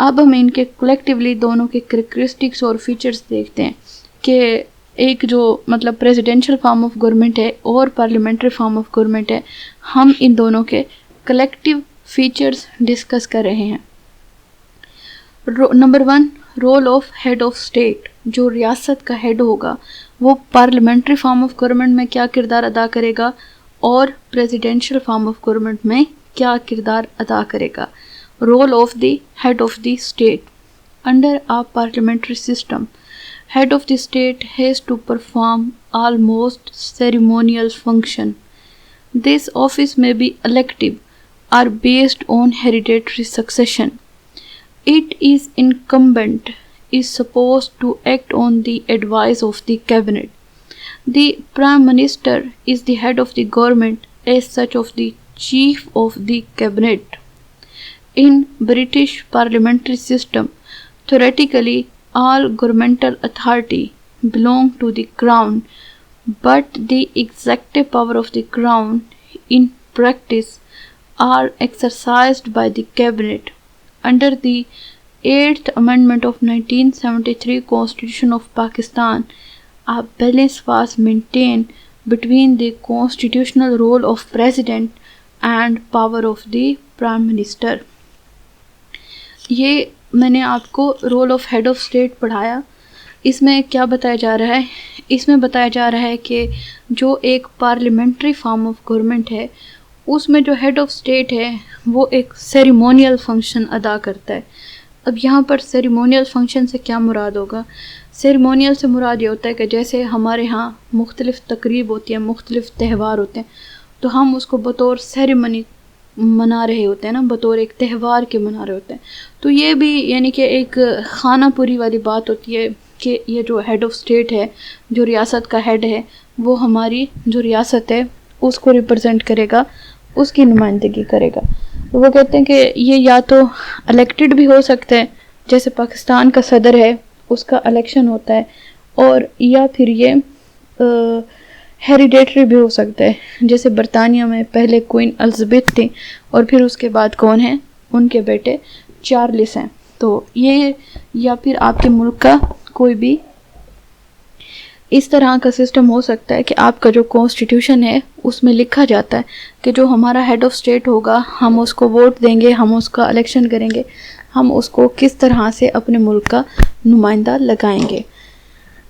اب ہم ان کے کلیکٹیولی دونوں کے کریکٹرسٹکس اور فیچرز دیکھتے ہیں کہ ایک جو مطلب پریزیڈینشیل فارم آف گورنمنٹ ہے اور پارلیمنٹری فارم آف گورنمنٹ ہے، ہم ان دونوں کے کلیکٹیو فیچرز ڈسکس کر رہے ہیں۔ Number 1، role of head of state. جو ریاست کا ہیڈ ہوگا وہ پارلیمنٹری فارم آف گورنمنٹ میں کیا کردار ادا کرے گا اور پریزیڈینشیل فارم آف گورنمنٹ میں کیا کردار ادا کرے گا۔ Role of the head of the state under a parliamentary system, head of the state has to perform almost ceremonial function. This office may be elective or based on hereditary succession. It is incumbent is supposed to act on the advice of the cabinet. The prime minister is the head of the government, as such of the chief of the cabinet. In British parliamentary system, theoretically all governmental authority belong to the crown, but the executive power of the crown in practice are exercised by the cabinet. Under the 8th amendment of 1973 Constitution of Pakistan, a balance was maintained between the constitutional role of president and power of the prime minister. یہ میں نے آپ کو role of head of state پڑھایا۔ اس میں کیا بتایا جا رہا ہے؟ اس میں بتایا جا رہا ہے کہ جو ایک پارلیمنٹری فارم آف گورنمنٹ ہے اس میں جو ہیڈ آف اسٹیٹ ہے وہ ایک سیریمونیل فنکشن ادا کرتا ہے۔ اب یہاں پر سیریمونیل فنکشن سے کیا مراد ہوگا؟ سیریمونیل سے مراد یہ ہوتا ہے کہ جیسے ہمارے ہاں مختلف تقریب ہوتی ہیں، مختلف تہوار ہوتے ہیں، تو ہم اس کو بطور سیریمنی منا رہے ہوتے ہیں نا، بطور ایک تہوار کے منا رہے ہوتے ہیں۔ تو یہ بھی یعنی کہ ایک خانہ پوری والی بات ہوتی ہے کہ یہ جو ہیڈ آف اسٹیٹ ہے، جو ریاست کا ہیڈ ہے، وہ ہماری جو ریاست ہے اس کو ریپرزینٹ کرے گا، اس کی نمائندگی کرے گا۔ تو وہ کہتے ہیں کہ یہ یا تو الیکٹڈ بھی ہو سکتا ہے، جیسے پاکستان کا صدر ہے اس کا الیکشن ہوتا ہے، اور یا پھر یہ ہیریڈیٹری بھی ہو سکتا ہے، جیسے برطانیہ میں پہلے کوئین الزبتھ تھیں اور پھر اس کے بعد کون ہیں؟ ان کے بیٹے چارلس ہیں۔ تو یہ یا پھر آپ کے ملک کا کوئی بھی اس طرح کا سسٹم ہو سکتا ہے کہ آپ کا جو کانسٹیٹیوشن ہے اس میں لکھا جاتا ہے کہ جو ہمارا ہیڈ آف اسٹیٹ ہوگا ہم اس کو ووٹ دیں گے، ہم اس کا الیکشن کریں گے، ہم اس کو کس طرح سے اپنے ملک کا نمائندہ لگائیں گے۔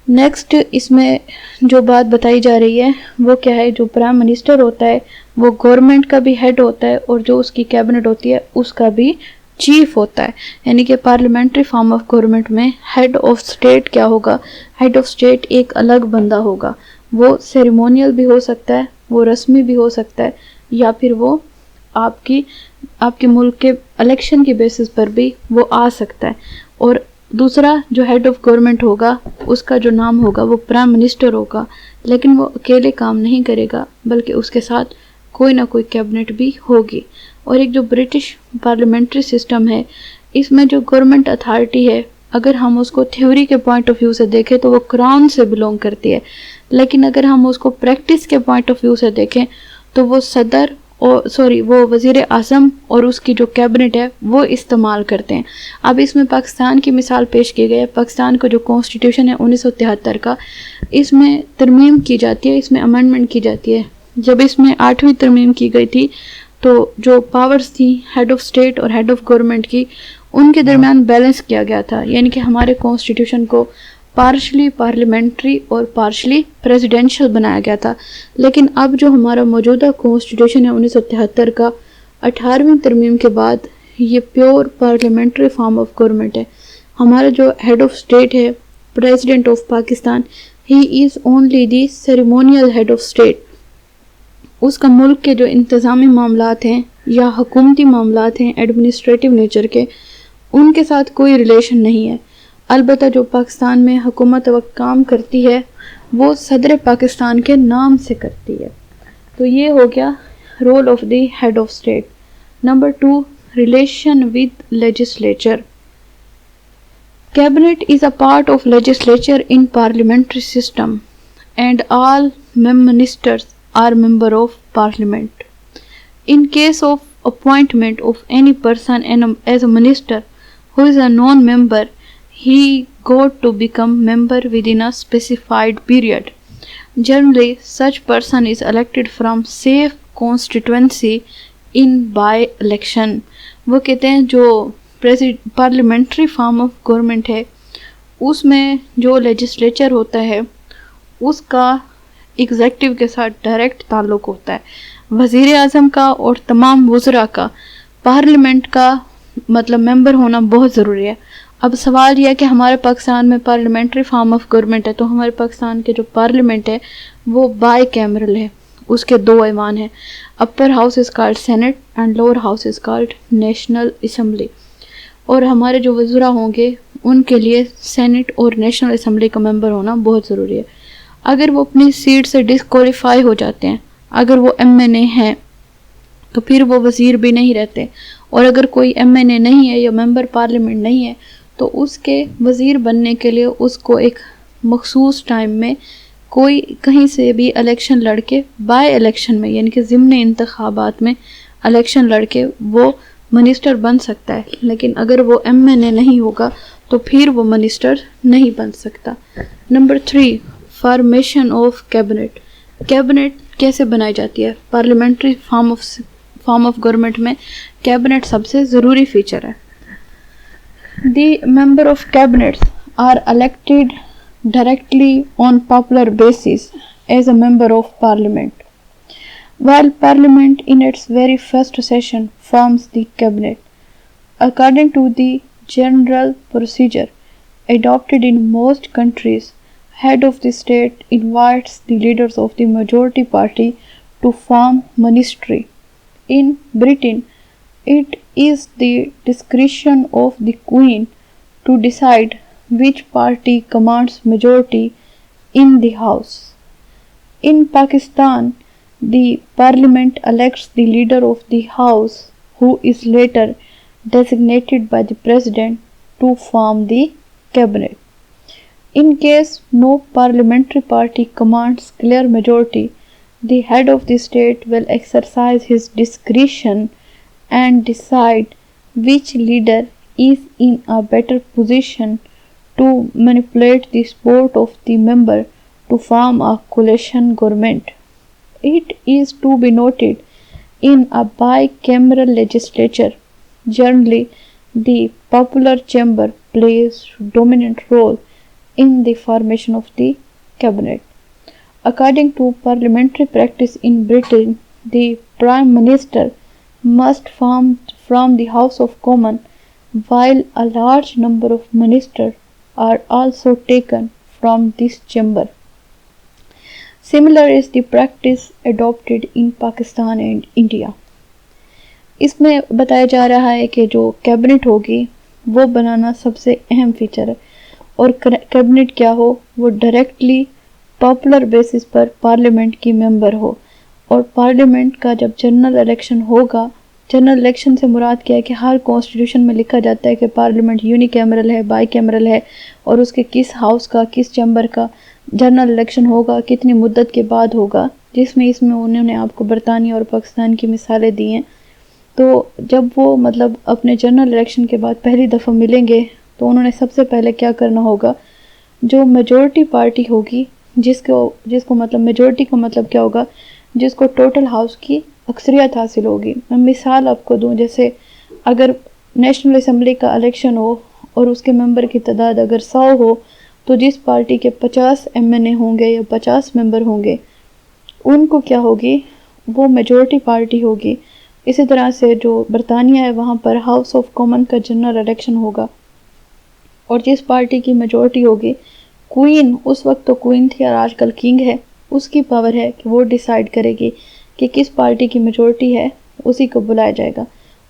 نیکسٹ اس میں جو بات بتائی جا رہی ہے وہ کیا ہے؟ جو پرائم منسٹر ہوتا ہے وہ گورنمنٹ کا بھی ہیڈ ہوتا ہے اور جو اس کی کیبنٹ ہوتی ہے اس کا بھی چیف ہوتا ہے۔ یعنی کہ پارلیمنٹری فارم آف گورنمنٹ میں ہیڈ آف اسٹیٹ کیا ہوگا؟ ہیڈ آف اسٹیٹ ایک الگ بندہ ہوگا، وہ سیریمونیل بھی ہو سکتا ہے، وہ رسمی بھی ہو سکتا ہے، یا پھر وہ آپ کے ملک کے الیکشن کی بیسس پر بھی وہ آ سکتا ہے۔ اور دوسرا جو ہیڈ آف گورنمنٹ ہوگا اس کا جو نام ہوگا وہ پرائم منسٹر ہوگا، لیکن وہ اکیلے کام نہیں کرے گا بلکہ اس کے ساتھ کوئی نہ کوئی کیبنٹ بھی ہوگی۔ اور ایک جو برٹش پارلیمنٹری سسٹم ہے اس میں جو گورنمنٹ اتھارٹی ہے اگر ہم اس کو تھیوری کے پوائنٹ آف ویو سے دیکھیں تو وہ کراؤن سے بلونگ کرتی ہے، لیکن اگر ہم اس کو پریکٹس کے پوائنٹ آف ویو سے دیکھیں تو وہ وہ وزیر اعظم اور اس کی جو کیبنٹ ہے وہ استعمال کرتے ہیں۔ اب اس میں پاکستان کی مثال پیش کی گئی ہے۔ پاکستان کا جو کانسٹیٹیوشن ہے 1973 کا، اس میں ترمیم کی جاتی ہے، اس میں امینڈمنٹ کی جاتی ہے۔ جب اس میں 8ویں ترمیم کی گئی تھی تو جو پاورز تھیں ہیڈ آف اسٹیٹ اور ہیڈ آف گورنمنٹ کی، ان کے درمیان بیلنس کیا گیا تھا، یعنی کہ ہمارے کانسٹیٹیوشن کو پارشلی پارلیمنٹری اور پارشلی پریزیڈینشیل بنایا گیا تھا۔ لیکن اب جو ہمارا موجودہ کانسٹیٹیوشن ہے 1973 کا، 18ویں ترمیم کے بعد یہ pure parliamentary form of government ہے۔ ہمارا جو ہیڈ آف اسٹیٹ ہے president of Pakistan, he is only the ceremonial head of state. اس کا ملک کے جو انتظامی معاملات ہیں یا حکومتی معاملات ہیں ایڈمنسٹریٹو نیچر کے، ان کے ساتھ کوئی ریلیشن نہیں ہے۔ البتہ جو پاکستان میں حکومت وقت کام کرتی ہے وہ صدر پاکستان کے نام سے کرتی ہے۔ تو یہ ہو گیا role of the head of state. Number 2، relation with legislature. Cabinet is a part of legislature in parliamentary system and all ministers are member of parliament. In case of appointment of any person as a minister who is a non-member, he got to become member within a specified period. Generally, such person is elected from safe constituency in by-election. وہ کہتے ہیں جو parliamentary form of government ہے اس میں جو legislature ہوتا ہے اس کا ایگزیکٹو کے ساتھ ڈائریکٹ تعلق ہوتا ہے. وزیر اعظم کا اور تمام وزراء کا پارلیمنٹ کا مطلب ممبر ہونا بہت ضروری ہے. اب سوال یہ ہے کہ ہمارے پاکستان میں پارلیمنٹری فارم آف گورنمنٹ ہے تو ہمارے پاکستان کے جو پارلیمنٹ ہے وہ بائی کیمرل ہے. اس کے دو ایوان ہیں. Upper house is called senate and lower house is called national assembly. اور ہمارے جو وزراء ہوں گے ان کے لیے سینٹ اور نیشنل اسمبلی کا ممبر ہونا بہت ضروری ہے. اگر وہ اپنی سیٹ سے ڈسکوالیفائی ہو جاتے ہیں، اگر وہ ایم این اے ہیں تو پھر وہ وزیر بھی نہیں رہتے، اور اگر کوئی ایم این اے نہیں ہے یا ممبر پارلیمنٹ نہیں ہے تو اس کے وزیر بننے کے لیے اس کو ایک مخصوص ٹائم میں کوئی کہیں سے بھی الیکشن لڑ کے بائی الیکشن میں یعنی کہ ضمن انتخابات میں الیکشن لڑ کے وہ منسٹر بن سکتا ہے. لیکن اگر وہ ایم این اے نہیں ہوگا تو پھر وہ منسٹر نہیں بن سکتا. Number 3، formation of cabinet. Cabinet کیسے بنائی جاتی ہے؟ پارلیمنٹری فارم آف گورنمنٹ میں کیبنٹ سب سے ضروری فیچر ہے. The member of cabinets are elected directly on popular basis as a member of parliament, while parliament in its very first session forms the cabinet. According to the general procedure adopted in most countries, head of the state invites the leaders of the majority party to form ministry. In Britain, it is the discretion of the Queen to decide which party commands majority in the House. In Pakistan, the Parliament elects the leader of the House, who is later designated by the President to form the cabinet. In case no parliamentary party commands clear majority, the head of the state will exercise his discretion and decide which leader is in a better position to manipulate the support of the member to form a coalition government. It is to be noted in a bicameral legislature, generally the popular chamber plays dominant role in the formation of the cabinet. According to parliamentary practice in Britain, the Prime Minister must form from the House of Commons, while a large number of ministers are also taken from this chamber. Similar is the practice adopted in Pakistan and India. اس میں بتایا جا رہا ہے کہ جو cabinet ہوگی وہ بنانا سب سے اہم فیچر ہے، اور کیبنٹ کیا ہو، وہ ڈائریکٹلی پاپولر بیسس پر پارلیمنٹ کی ممبر ہو. اور پارلیمنٹ کا جب جنرل الیکشن ہوگا، جنرل الیکشن سے مراد کیا ہے کہ ہر کانسٹیٹیوشن میں لکھا جاتا ہے کہ پارلیمنٹ یونی کیمرل ہے، بائی کیمرل ہے، اور اس کے کس ہاؤس کا کس چیمبر کا جنرل الیکشن ہوگا، کتنی مدت کے بعد ہوگا، جس میں انہوں نے آپ کو برطانیہ اور پاکستان کی مثالیں دی ہیں. تو جب وہ مطلب اپنے جنرل الیکشن کے بعد پہلی دفعہ ملیں گے تو انہوں نے سب سے پہلے کیا کرنا ہوگا، جو میجورٹی پارٹی ہوگی جس کو مطلب میجورٹی کا مطلب کیا ہوگا، جس کو ٹوٹل ہاؤس کی اکثریت حاصل ہوگی. میں مثال آپ کو دوں، جیسے اگر نیشنل اسمبلی کا الیکشن ہو اور اس کے ممبر کی تعداد اگر 100 ہو تو جس پارٹی کے 50 ایم این اے ہوں گے یا 50 ممبر ہوں گے ان کو کیا ہوگی، وہ میجورٹی پارٹی ہوگی. اسی طرح سے جو برطانیہ ہے وہاں پر ہاؤس آف کامن کا جنرل الیکشن ہوگا اور جس پارٹی کی میجورٹی ہوگی، کوئین اس وقت تو کوئین تھی اور آج کل کنگ ہے، اس کی پاور ہے کہ وہ ڈیسائیڈ کرے گی کہ کس پارٹی کی میجورٹی ہے اسی کو بلایا جائے گا.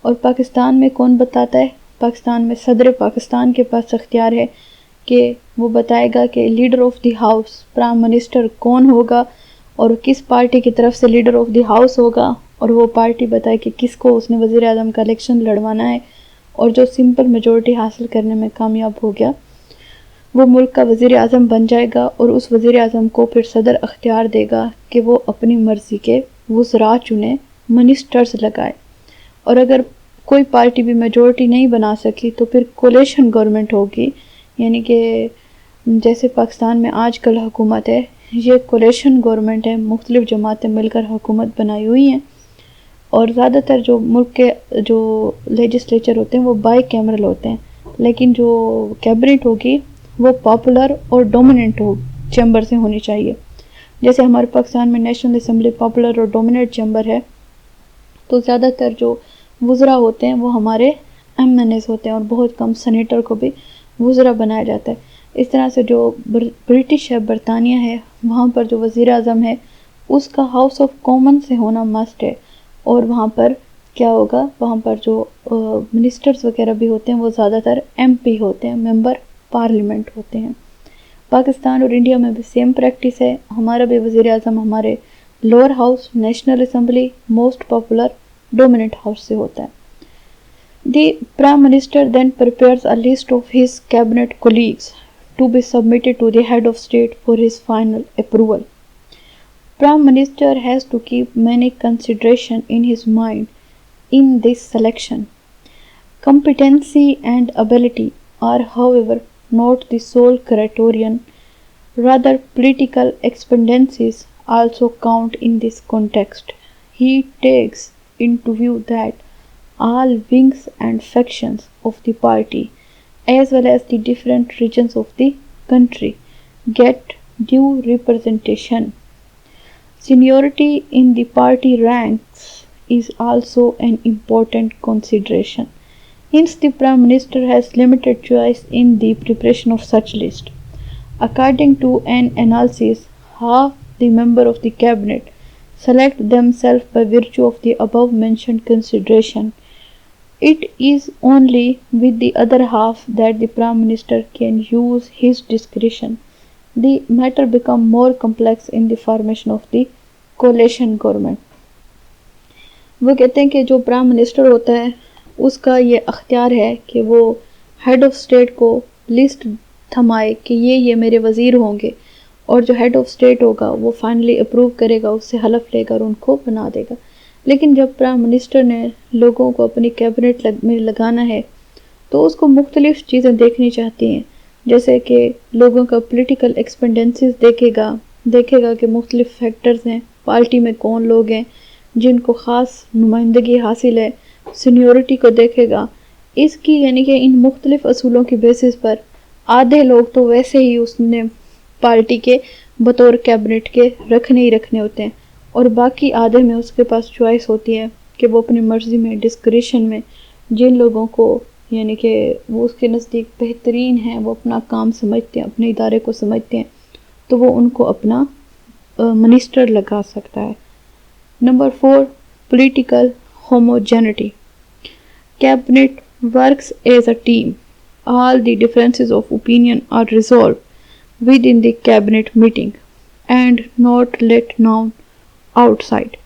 اور پاکستان میں کون بتاتا ہے؟ پاکستان میں صدر پاکستان کے پاس اختیار ہے کہ وہ بتائے گا کہ leader of the house prime minister کون ہوگا اور کس پارٹی کی طرف سے لیڈر آف دی ہاؤس ہوگا، اور وہ پارٹی بتائے کہ کس کو اس نے وزیر اعظم کا الیکشن لڑوانا ہے، اور جو سمپل میجورٹی حاصل کرنے میں کامیاب ہو گیا وہ ملک کا وزیر اعظم بن جائے گا، اور اس وزیر اعظم کو پھر صدر اختیار دے گا کہ وہ اپنی مرضی کے وزراء چنے، منسٹرز لگائے. اور اگر کوئی پارٹی بھی میجورٹی نہیں بنا سکی تو پھر کولیشن گورنمنٹ ہوگی. یعنی کہ جیسے پاکستان میں آج کل حکومت ہے، یہ کولیشن گورنمنٹ ہے، مختلف جماعتیں مل کر حکومت بنائی ہوئی ہیں. اور زیادہ تر جو ملک کے جو لیجسلیچر ہوتے ہیں وہ بائی کیمرل ہوتے ہیں، لیکن جو کیبنٹ ہوگی وہ پاپولر اور ڈومیننٹ چیمبر سے ہونی چاہیے. جیسے ہمارے پاکستان میں نیشنل اسمبلی پاپولر اور ڈومیننٹ چیمبر ہے، تو زیادہ تر جو وزراء ہوتے ہیں وہ ہمارے ایم این ایز ہوتے ہیں، اور بہت کم سینیٹر کو بھی وزراء بنایا جاتا ہے. اس طرح سے جو برٹش ہے، برطانیہ ہے، وہاں پر جو وزیر اعظم ہے اس کا ہاؤس آف کامن سے ہونا مسٹ ہے. اور وہاں پر کیا ہوگا، وہاں پر جو منسٹرز وغیرہ بھی ہوتے ہیں وہ زیادہ تر ایم پی ہوتے ہیں، ممبر پارلیمنٹ ہوتے ہیں. پاکستان اور انڈیا میں بھی سیم پریکٹس ہے. ہمارا بھی وزیر اعظم ہمارے lower house national assembly most popular dominant house سے ہوتا ہے. The Prime Minister then prepares a list of his cabinet colleagues to be submitted to the head of state for his final approval. Prime Minister has to keep many considerations in his mind in this selection. Competency and ability are, however, not the sole criterion. Rather, political expediencies also count in this context. He takes into view that all wings and factions of the party, as well as the different regions of the country, get due representation. Seniority in the party ranks is also an important consideration. Hence, the Prime Minister has limited choice in the preparation of such list. According to an analysis, half the members of the cabinet select themselves by virtue of the above mentioned consideration. It is only with the other half that the Prime Minister can use his discretion. The matter becomes more complex in the formation of the coalition government. وہ کہتے ہیں کہ جو prime minister ہوتا ہے اس کا یہ اختیار ہے کہ وہ ہیڈ آف اسٹیٹ کو لسٹ تھمائے کہ یہ میرے وزیر ہوں گے، اور جو ہیڈ آف اسٹیٹ ہوگا وہ فائنلی اپروو کرے گا، اس سے حلف لے کر ان کو بنا دے گا. لیکن جب پرائم منسٹر نے لوگوں کو اپنی کیبنٹ میں لگانا ہے تو اس کو مختلف چیزیں دیکھنی چاہتی ہیں، جیسے کہ لوگوں کا پولیٹیکل ایکسپیڈنسیز دیکھے گا کہ مختلف فیکٹرز ہیں، پارٹی میں کون لوگ ہیں جن کو خاص نمائندگی حاصل ہے، سینیورٹی کو دیکھے گا. اس کی یعنی کہ ان مختلف اصولوں کی بیسس پر آدھے لوگ تو ویسے ہی اس نے پارٹی کے بطور کیبنٹ کے رکھنے ہی رکھنے ہوتے ہیں، اور باقی آدھے میں اس کے پاس چوائس ہوتی ہے کہ وہ اپنی مرضی میں ڈسکریشن میں جن لوگوں کو یعنی کہ وہ اس کے نزدیک بہترین ہیں، وہ اپنا کام سمجھتے ہیں، اپنے ادارے کو سمجھتے ہیں، تو وہ ان کو اپنا منسٹر لگا سکتا ہے. Number 4، political homogeneity. Cabinet works as a team. All the differences of opinion are resolved within the cabinet meeting and not let known outside.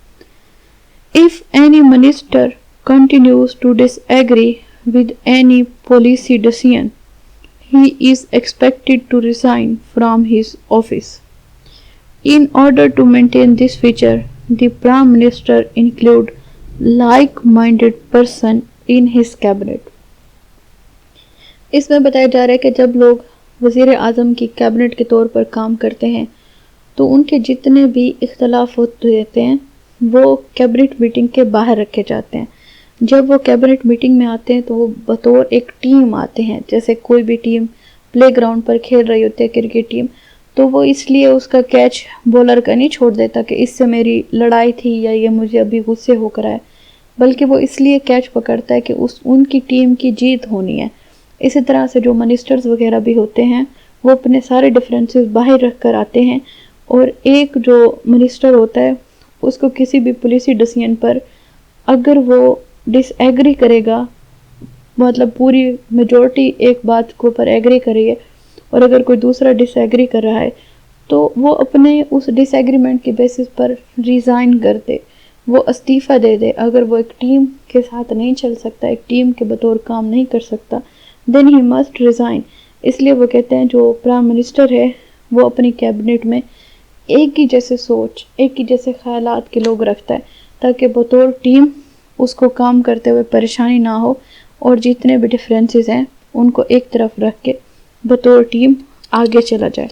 If any minister continues to disagree with any policy decision, he is expected to resign from his office. In order to maintain this feature, the Prime Minister include like-minded person in his cabinet. اس میں بتایا جا رہا ہے کہ جب لوگ وزیر اعظم کی کیبنٹ کے طور پر کام کرتے ہیں تو ان کے جتنے بھی اختلاف ہوتے ہیں وہ کیبنٹ میٹنگ کے باہر رکھے جاتے ہیں. جب وہ کیبنٹ میٹنگ میں آتے ہیں تو وہ بطور ایک ٹیم آتے ہیں، جیسے کوئی بھی ٹیم پلے گراؤنڈ پر کھیل رہی ہوتی ہے کرکٹ ٹیم، تو وہ اس لیے اس کا کیچ بولر کا نہیں چھوڑ دیتا کہ اس سے میری لڑائی تھی یا یہ مجھے ابھی غصے ہو کر آئے، بلکہ وہ اس لیے کیچ پکڑتا ہے کہ ان کی ٹیم کی جیت ہونی ہے. اسی طرح سے جو منسٹرز وغیرہ بھی ہوتے ہیں وہ اپنے سارے ڈفرینسز باہر رکھ کر آتے ہیں، اور ایک جو منسٹر ہوتا ہے اس کو کسی بھی پالیسی ڈیسیژن پر اگر وہ ڈس ایگری کرے گا، مطلب پوری میجورٹی ایک بات کے اوپر ایگری کرے گی اور اگر کوئی دوسرا ڈس ایگری کر رہا ہے تو وہ اپنے اس ڈس ایگریمنٹ کے بیسس پر ریزائن کر دے، وہ استعفیٰ دے دے. اگر وہ ایک ٹیم کے ساتھ نہیں چل سکتا، ایک ٹیم کے بطور کام نہیں کر سکتا، then he must resign. اس لیے وہ کہتے ہیں جو پرائم منسٹر ہے وہ اپنی کیبنٹ میں ایک ہی جیسے سوچ، ایک ہی جیسے خیالات کے لوگ رکھتا ہے تاکہ بطور ٹیم اس کو کام کرتے ہوئے پریشانی نہ ہو اور جتنے بھی ڈفرینسز ہیں ان کو ایک طرف رکھ کے بطور ٹیم آگے چلا جائے.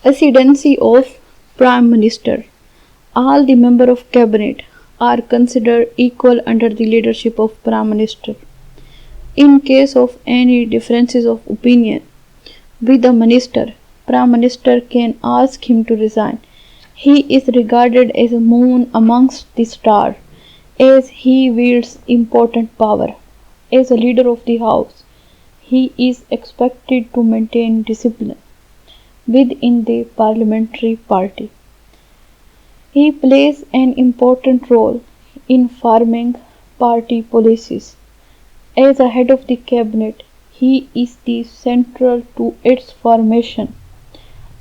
Presidency of Prime Minister. All the members of Cabinet are considered equal under the leadership of Prime Minister. In case of any differences of opinion with the minister, Prime Minister can ask him to resign. He is regarded as a moon amongst the stars, as he wields important power. As a leader of the House, he is expected to maintain discipline within the parliamentary party. He plays an important role in forming party policies. As a head of the cabinet, he is the central to its formation,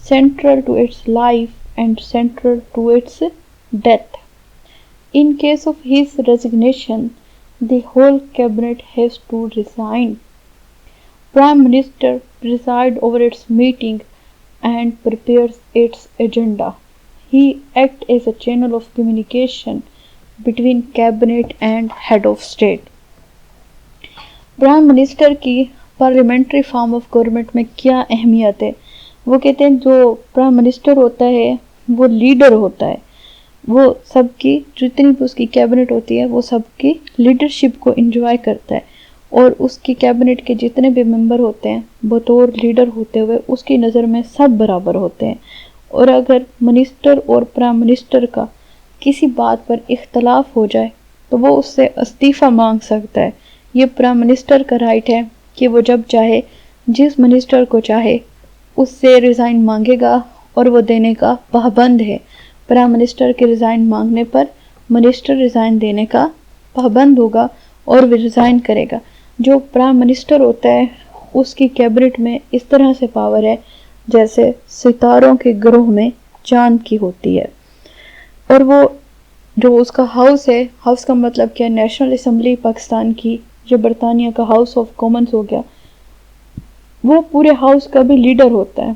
central to its life, and central to its death. In case of his resignation, the whole cabinet has to resign. Prime Minister presides over its meeting and prepares its agenda. He acts as a channel of communication between cabinet and head of state. Prime Minister کی parliamentary form of government میں کیا اہمیت ہے؟ وہ کہتے ہیں جو Prime Minister ہوتا ہے وہ لیڈر ہوتا ہے، وہ سب کی جتنی بھی اس کی کیبنٹ ہوتی ہے وہ سب کی لیڈرشپ کو انجوائے کرتا ہے، اور اس کی کیبنٹ کے جتنے بھی ممبر ہوتے ہیں بطور لیڈر ہوتے ہوئے اس کی نظر میں سب برابر ہوتے ہیں. اور اگر منسٹر اور پرائم منسٹر کا کسی بات پر اختلاف ہو جائے تو وہ اس سے استعفیٰ مانگ سکتا ہے. یہ پرائم منسٹر کا رائٹ ہے کہ وہ جب چاہے جس منسٹر کو چاہے اس سے ریزائن مانگے گا اور وہ دینے کا پابند ہے. پرائم منسٹر کے ریزائن مانگنے پر منسٹر ریزائن دینے کا پابند ہوگا اور وہ ریزائن کرے گا. جو پرائم منسٹر ہوتا ہے اس کی کیبنٹ میں اس طرح سے پاور ہے جیسے ستاروں کے گروہ میں چاند کی ہوتی ہے. اور وہ جو اس کا ہاؤس ہے، ہاؤس کا مطلب کیا، نیشنل اسمبلی پاکستان کی، جو برطانیہ کا ہاؤس آف کامنز ہو گیا، وہ پورے ہاؤس کا بھی لیڈر ہوتا ہے.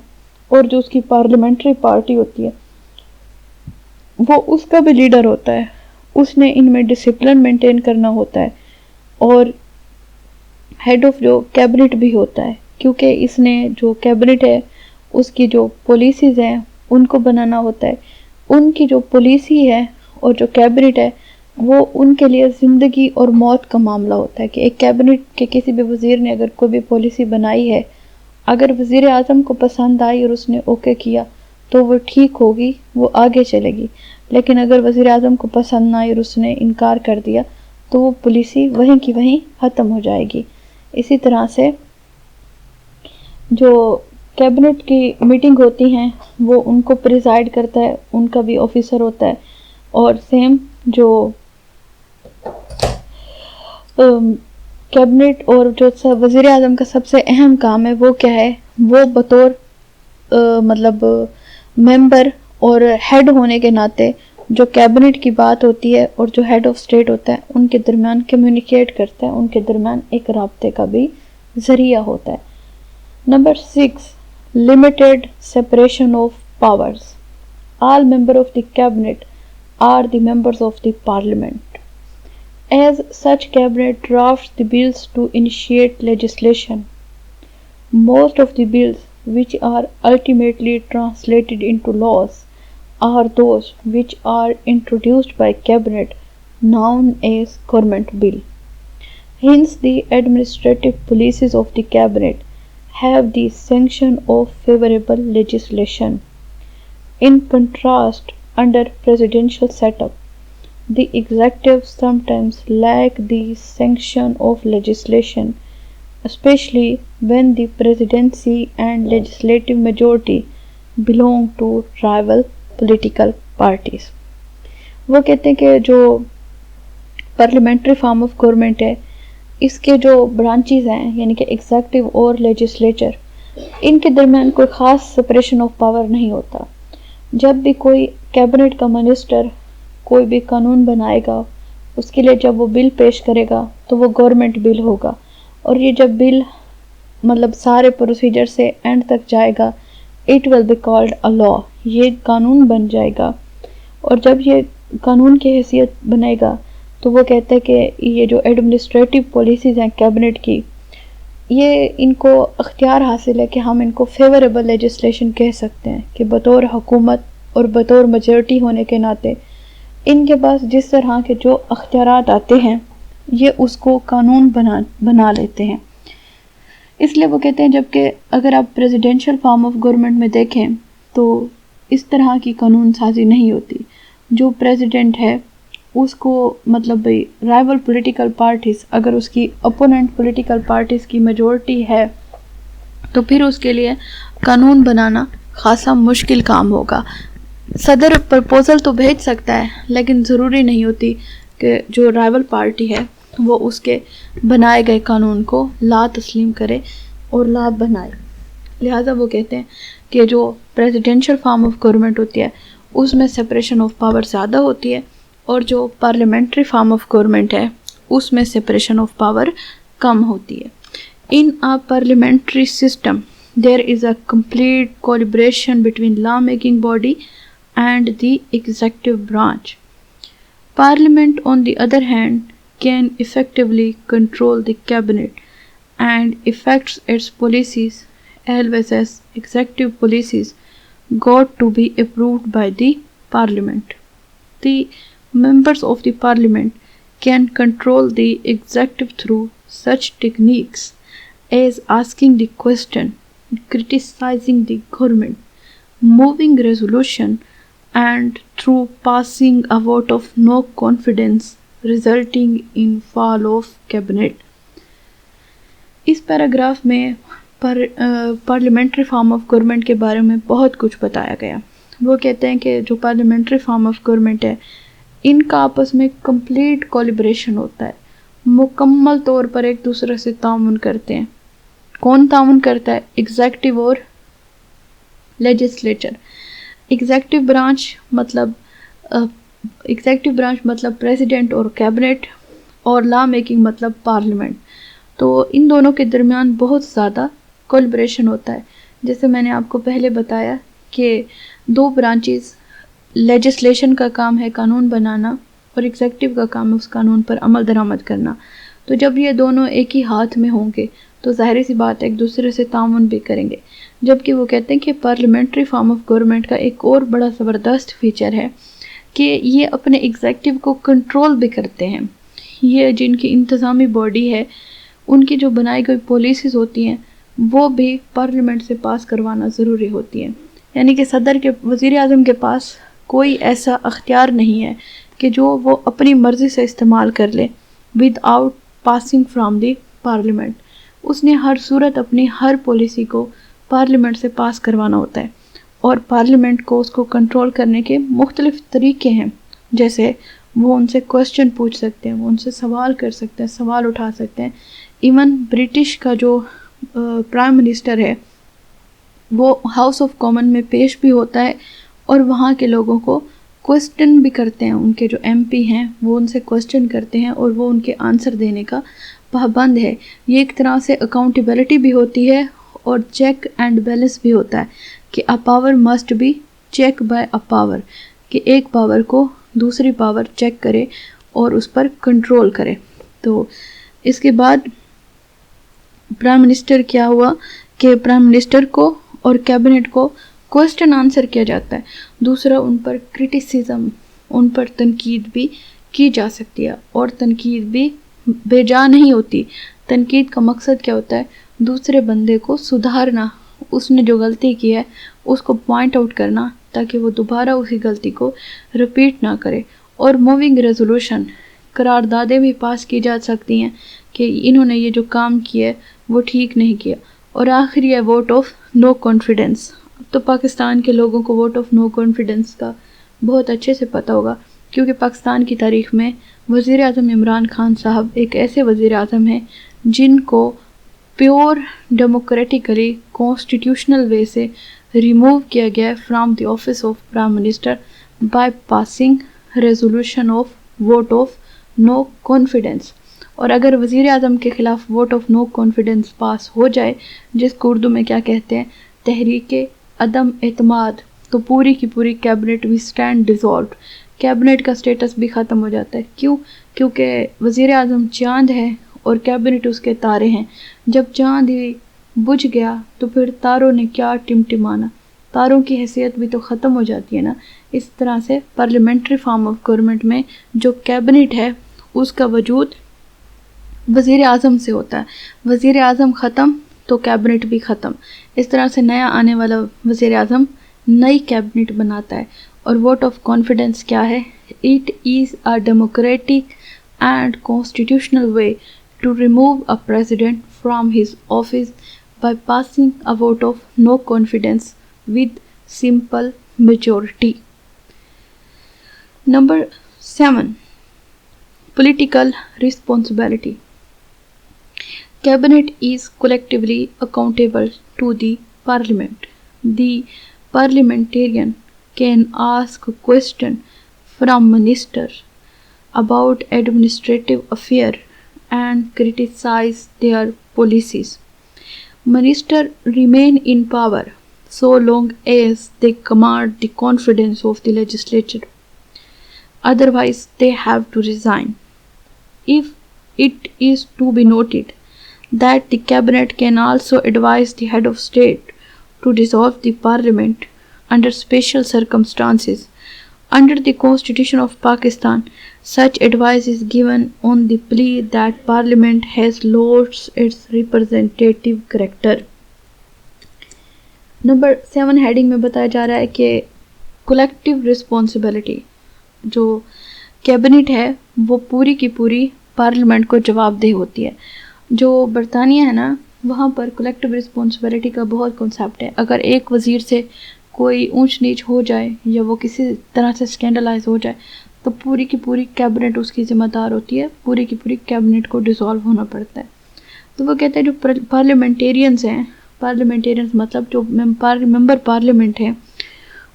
اور جو اس کی پارلیمنٹری پارٹی ہوتی ہے وہ اس کا بھی لیڈر ہوتا ہے. اس نے ان میں ڈسپلن مینٹین کرنا ہوتا ہے اور ہیڈ آف جو کیبنٹ بھی ہوتا ہے، کیونکہ اس نے جو کیبنٹ ہے اس کی جو پالیسیز ہیں ان کو بنانا ہوتا ہے. ان کی جو پالیسی ہے اور جو کیبنٹ ہے وہ ان کے لیے زندگی اور موت کا معاملہ ہوتا ہے کہ ایک کیبنٹ کے کسی بھی وزیر نے اگر کوئی بھی پالیسی بنائی ہے، اگر وزیر اعظم کو پسند آئی اور اس نے اوکے کیا تو وہ ٹھیک ہوگی، وہ آگے چلے گی. لیکن اگر وزیر اعظم کو پسند نہ آئی اور اس نے انکار کر دیا تو وہ پالیسی وہیں کی وہیں ختم ہو جائے گی. اسی طرح سے جو کیبنٹ کی میٹنگ ہوتی ہیں وہ ان کو پریزائڈ کرتا ہے، ان کا بھی آفیسر ہوتا ہے. اور سیم جو کیبنٹ اور جو وزیر اعظم کا سب سے اہم کام ہے وہ کیا ہے، وہ بطور مطلب ممبر اور ہیڈ ہونے کے ناطے جو کیبنٹ کی بات ہوتی ہے اور جو ہیڈ آف اسٹیٹ ہوتا ہے ان کے درمیان کمیونیکیٹ کرتا ہے، ان کے درمیان ایک رابطے کا بھی ذریعہ ہوتا ہے. Number 6، limited separation of powers. All members of the cabinet are the members of the parliament. As such, cabinet drafts the bills to initiate legislation. Most of the bills which are ultimately translated into laws are those which are introduced by cabinet, known as government bill. Hence, the administrative policies of the cabinet have the sanction of favorable legislation. In contrast, under presidential setup, the executive sometimes lack the sanction of legislation, especially when the presidency and legislative majority belong to rival political parties. وہ کہتے ہیں کہ جو parliamentary form of government ہے اس کے جو branches ہیں یعنی کہ ایگزیکٹو اور لیجسلیچر، ان کے درمیان کوئی خاص سپریشن آف پاور نہیں ہوتا. جب بھی کوئی کیبنٹ کا منسٹر کوئی بھی قانون بنائے گا اس کے لیے جب وہ بل پیش کرے گا تو وہ گورنمنٹ بل ہوگا، اور یہ جب بل مطلب سارے پروسیجر سے اینڈ تک جائے گا it will be called a law, یہ قانون بن جائے گا. اور جب یہ قانون کی حیثیت بنے گا تو وہ کہتے ہیں کہ یہ جو ایڈمنسٹریٹو پالیسیز ہیں کیبنٹ کی، یہ ان کو اختیار حاصل ہے کہ ہم ان کو فیوریبل لیجسلیشن کہہ سکتے ہیں، کہ بطور حکومت اور بطور میجورٹی ہونے کے ناطے ان کے پاس جس طرح کے جو اختیارات آتے ہیں یہ اس کو قانون بنا لیتے ہیں۔ اس لیے وہ کہتے ہیں جبکہ اگر آپ پریزیڈینشل فارم آف گورنمنٹ میں دیکھیں تو اس طرح کی قانون سازی نہیں ہوتی۔ جو پریزیڈنٹ ہے اس کو مطلب بھئی رائیول پولیٹیکل پارٹیز، اگر اس کی اپوننٹ پولیٹیکل پارٹیز کی میجورٹی ہے تو پھر اس کے لیے قانون بنانا خاصا مشکل کام ہوگا۔ صدر پرپوزل تو بھیج سکتا ہے لیکن ضروری نہیں ہوتی کہ جو رائیول پارٹی ہے وہ اس کے بنائے گئے قانون کو لا تسلیم کرے اور لا بنائے۔ لہٰذا وہ کہتے ہیں کہ جو پریزیڈینشل فارم آف گورنمنٹ ہوتی ہے اس میں سپریشن آف پاور زیادہ ہوتی ہے، اور جو پارلیمنٹری فارم آف گورنمنٹ ہے اس میں سپریشن آف پاور کم ہوتی ہے۔ ان a parliamentary system there is a complete collaboration between law making body and the executive branch. Parliament on the other hand can effectively control the cabinet and affects its policies as executive policies got to be approved by the parliament. The members of the parliament can control the executive through such techniques as asking the question, criticizing the government, moving resolution, and through passing a vote of no confidence resulting in fall of cabinet. اس paragraph میں parliamentary form of government کے بارے میں بہت کچھ بتایا گیا۔ وہ کہتے ہیں کہ جو پارلیمنٹری فارم آف گورنمنٹ ہے ان کا آپس میں کمپلیٹ کولیبریشن ہوتا ہے، مکمل طور پر ایک دوسرے سے تعاون کرتے ہیں۔ کون تعاون کرتا ہے؟ ایگزیکٹو اور لیجسلیچر۔ ایگزیکٹو برانچ مطلب پریزیڈنٹ اور کیبنٹ، اور لا میکنگ مطلب پارلیمنٹ۔ تو ان دونوں کے درمیان بہت زیادہ کولیبریشن ہوتا ہے۔ جیسے میں نے آپ کو پہلے بتایا کہ دو برانچز، لیجسلیشن کا کام ہے قانون بنانا اور ایگزیکٹو کا کام ہے اس قانون پر عمل درآمد کرنا۔ تو جب یہ دونوں ایک ہی ہاتھ میں ہوں گے تو ظاہر سی بات ہے ایک دوسرے سے تعاون بھی کریں گے۔ جبکہ وہ کہتے ہیں کہ پارلیمنٹری فارم آف گورنمنٹ کا ایک اور بڑا زبردست فیچر ہے کہ یہ اپنے ایگزیکٹو کو کنٹرول بھی کرتے ہیں۔ یہ جن کی انتظامی باڈی ہے ان کی جو بنائی گئی پالیسیز ہوتی ہیں وہ بھی پارلیمنٹ سے پاس کروانا ضروری ہوتی ہیں۔ یعنی کہ وزیر اعظم کے پاس کوئی ایسا اختیار نہیں ہے کہ جو وہ اپنی مرضی سے استعمال کر لے without passing from the parliament. اس نے ہر صورت اپنی ہر پالیسی کو پارلیمنٹ سے پاس کروانا ہوتا ہے، اور پارلیمنٹ کو اس کو کنٹرول کرنے کے مختلف طریقے ہیں، جیسے وہ ان سے کوسچن پوچھ سکتے ہیں، وہ ان سے سوال کر سکتے ہیں، سوال اٹھا سکتے ہیں۔ ایون برٹش کا جو پرائم منسٹر ہے وہ ہاؤس آف کامن میں پیش بھی ہوتا ہے اور وہاں کے لوگوں کو کوسچن بھی کرتے ہیں۔ ان کے جو ایم پی ہیں وہ ان سے کوسچن کرتے ہیں اور وہ ان کے آنسر دینے کا پابند ہے۔ یہ ایک طرح سے اکاؤنٹیبلٹی بھی ہوتی ہے اور چیک اینڈ بیلنس بھی ہوتا ہے کہ a power must be check by a power، کہ ایک پاور کو دوسری پاور چیک کرے اور اس پر کنٹرول کرے۔ تو اس کے بعد پرائم منسٹر کیا ہوا کہ پرائم منسٹر کو اور کیبنٹ کو کوسچن آنسر کیا جاتا ہے۔ دوسرا ان پر کرٹیسزم، ان پر تنقید بھی کی جا سکتی ہے، اور تنقید بھی بے جا نہیں ہوتی۔ تنقید کا مقصد کیا ہوتا ہے؟ دوسرے بندے کو سدھارنا، اس نے جو غلطی کی ہے اس کو پوائنٹ آؤٹ کرنا تاکہ وہ دوبارہ اسی غلطی کو رپیٹ نہ کرے۔ اور موونگ ریزولوشن، قراردادیں بھی پاس کی جا سکتی ہیں کہ انہوں نے یہ جو کام کیا ہے وہ ٹھیک نہیں کیا۔ اور آخری ہے ووٹ آف نو کانفیڈنس۔ تو پاکستان کے لوگوں کو ووٹ آف نو کانفیڈنس کا بہت اچھے سے پتہ ہوگا، کیونکہ پاکستان کی تاریخ میں وزیر اعظم عمران خان صاحب ایک ایسے وزیر اعظم ہیں جن کو پیور ڈیموکریٹیکلی کانسٹیٹیوشنل وے سے ریموو کیا گیا ہے from the office of prime minister by passing resolution of vote of no confidence. اور اگر وزیر اعظم کے خلاف vote of no confidence pass ہو جائے، جس کو اردو میں کیا کہتے ہیں، تحریک عدم اعتماد، تو پوری کی پوری cabinet will stand dissolved, cabinet کا سٹیٹس بھی ختم ہو جاتا ہے. کیوں؟ کیونکہ وزیر اعظم چاند ہے اور کیبنٹ اس کے تارے ہیں. جب چاند ہی بجھ گیا تو پھر تاروں نے کیا ٹمٹمانا، تاروں کی حیثیت بھی تو ختم ہو جاتی ہے نا. اس طرح سے پارلیمنٹری فارم آف گورنمنٹ میں جو کیبنٹ ہے اس کا وجود وزیر اعظم سے ہوتا ہے. وزیر اعظم ختم تو کیبنٹ بھی ختم. اس طرح سے نیا آنے والا وزیر اعظم نئی کیبنٹ بناتا ہے. اور ووٹ آف کانفیڈنس کیا ہے؟ It is a democratic and constitutional way to remove a president from his office by passing a vote of no confidence with simple majority. Number 7. Political responsibility. Cabinet is collectively accountable to the Parliament. The parliamentarian can ask a question from minister about administrative affairs and criticize their policies. Ministers remain in power so long as they command the confidence of the legislature. Otherwise, they have to resign. If it is to be noted that the cabinet can also advise the head of state to dissolve the parliament under special circumstances. Under the Constitution of Pakistan, such advice is given on the plea that parliament has lost its representative character. Number 7 heading میں بتایا جا رہا ہے کہ collective responsibility. جو cabinet ہے وہ پوری کی پوری پارلیمنٹ کو جواب دہ ہوتی ہے. جو برطانیہ ہے نا وہاں پر کلیکٹیو رسپانسبلٹی کا بہت کنسیپٹ ہے. اگر ایک وزیر سے کوئی اونچ نیچ ہو جائے یا وہ کسی طرح سے اسکینڈلائز ہو جائے تو پوری کی پوری کیبنٹ اس کی ذمہ دار ہوتی ہے. پوری کی پوری کیبنٹ کو ڈیزالو ہونا پڑتا ہے. تو وہ کہتے ہیں جو پارلیمنٹیرینز ہیں، پارلیمنٹیرینز مطلب جو ممبر پارلیمنٹ ہیں،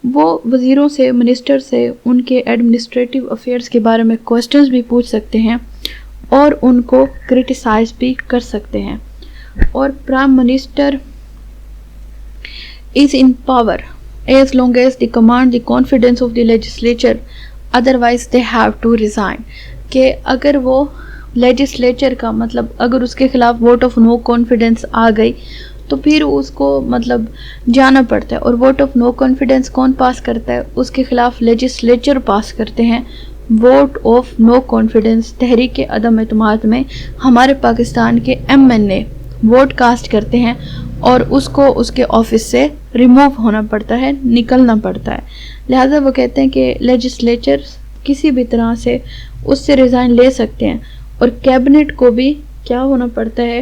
وہ وزیروں سے، منسٹر سے ان کے ایڈمنسٹریٹو افیئرز کے بارے میں کوسچنز بھی پوچھ سکتے ہیں اور ان کو کرٹیسائز بھی کر سکتے ہیں. اور prime minister is in power as long as the command the confidence of the legislature otherwise they have to resign. کہ اگر وہ لیجسلیچر کا مطلب اگر اس کے خلاف ووٹ آف نو کانفیڈنس آ گئی تو پھر اس کو مطلب جانا پڑتا ہے. اور ووٹ آف نو کانفیڈنس کون پاس کرتا ہے؟ اس کے خلاف لیجسلیچر پاس کرتے ہیں ووٹ آف نو کانفیڈنس. تحریک عدم اعتماد میں ہمارے پاکستان کے MNA ووٹ کاسٹ کرتے ہیں اور اس کو اس کے آفس سے ریموو ہونا پڑتا ہے، نکلنا پڑتا ہے. لہٰذا وہ کہتے ہیں کہ لیجسلیچر کسی بھی طرح سے اس سے ریزائن لے سکتے ہیں. اور کیبنٹ کو بھی کیا ہونا پڑتا ہے؟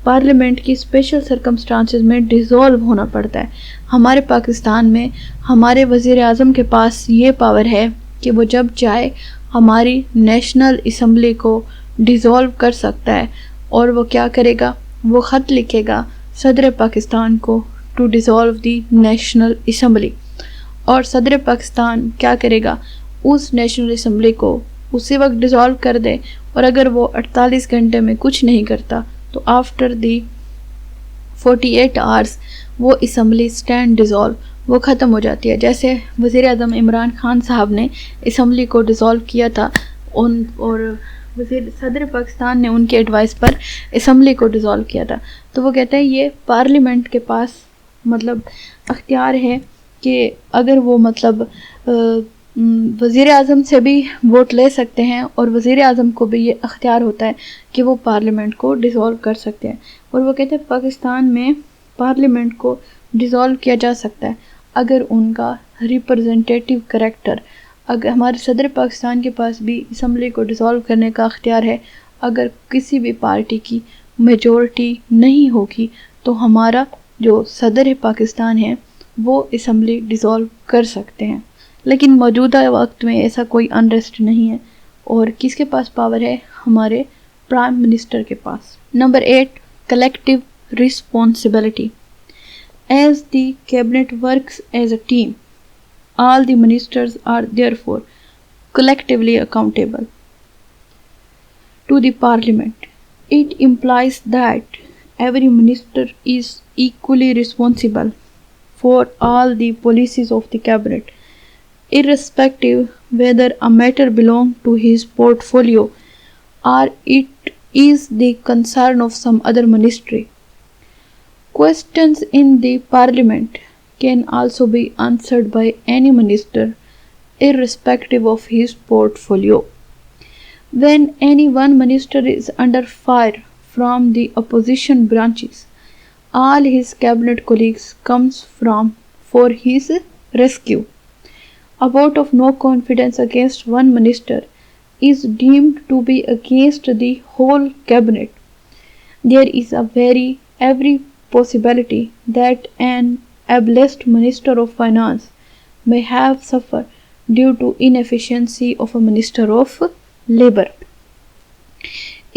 پارلیمنٹ کی اسپیشل سرکمسٹانسز میں ڈیزالو ہونا پڑتا ہے. ہمارے پاکستان میں ہمارے وزیر اعظم کے پاس یہ پاور ہے کہ وہ جب چاہے ہماری نیشنل اسمبلی کو ڈیزالو کر سکتا ہے. اور وہ کیا کرے گا؟ وہ خط لکھے گا صدر پاکستان کو to dissolve the national assembly. اور صدر پاکستان کیا کرے گا؟ اس نیشنل اسمبلی کو اسی وقت ڈیزالو کر دے. اور اگر وہ 48 گھنٹے میں کچھ نہیں کرتا تو آفٹر دی 48 آورس وہ اسمبلی اسٹینڈ ڈیزالو وہ ختم ہو جاتی ہے. جیسے وزیر اعظم عمران خان صاحب نے اسمبلی کو ڈیزالو کیا تھا اور صدر پاکستان نے ان کے ایڈوائس پر اسمبلی کو ڈیزالو کیا تھا. تو وہ کہتے ہیں یہ پارلیمنٹ کے پاس مطلب اختیار ہے کہ اگر وہ مطلب وزیر اعظم سے بھی ووٹ لے سکتے ہیں اور وزیر اعظم کو بھی یہ اختیار ہوتا ہے کہ وہ پارلیمنٹ کو ڈیزالو کر سکتے ہیں. اور وہ کہتے ہیں پاکستان میں پارلیمنٹ کو ڈیزالو کیا جا سکتا ہے اگر ان کا ریپرزنٹیٹیو کریکٹر، اگر ہمارے صدر پاکستان کے پاس بھی اسمبلی کو ڈیزالو کرنے کا اختیار ہے. اگر کسی بھی پارٹی کی میجورٹی نہیں ہوگی تو ہمارا جو صدر پاکستان ہے وہ اسمبلی ڈیزالو کر سکتے ہیں. لیکن موجودہ وقت میں ایسا کوئی انریسٹ نہیں ہے. اور کس کے پاس پاور ہے؟ ہمارے پرائم منسٹر کے پاس. Number 8 collective responsibility. As the cabinet works as a team all the ministers are therefore collectively accountable to the parliament. It implies that every minister is equally responsible for all the policies of the cabinet. irrespective whether a matter belongs to his portfolio or it is the concern of some other ministry. Questions in the Parliament can also be answered by any minister, irrespective of his portfolio. When any one minister is under fire from the opposition branches, all his cabinet colleagues comes for his rescue. A vote of no confidence against one minister is deemed to be against the whole cabinet. There is every possibility that an absent minister of finance may have suffered due to inefficiency of a minister of labor.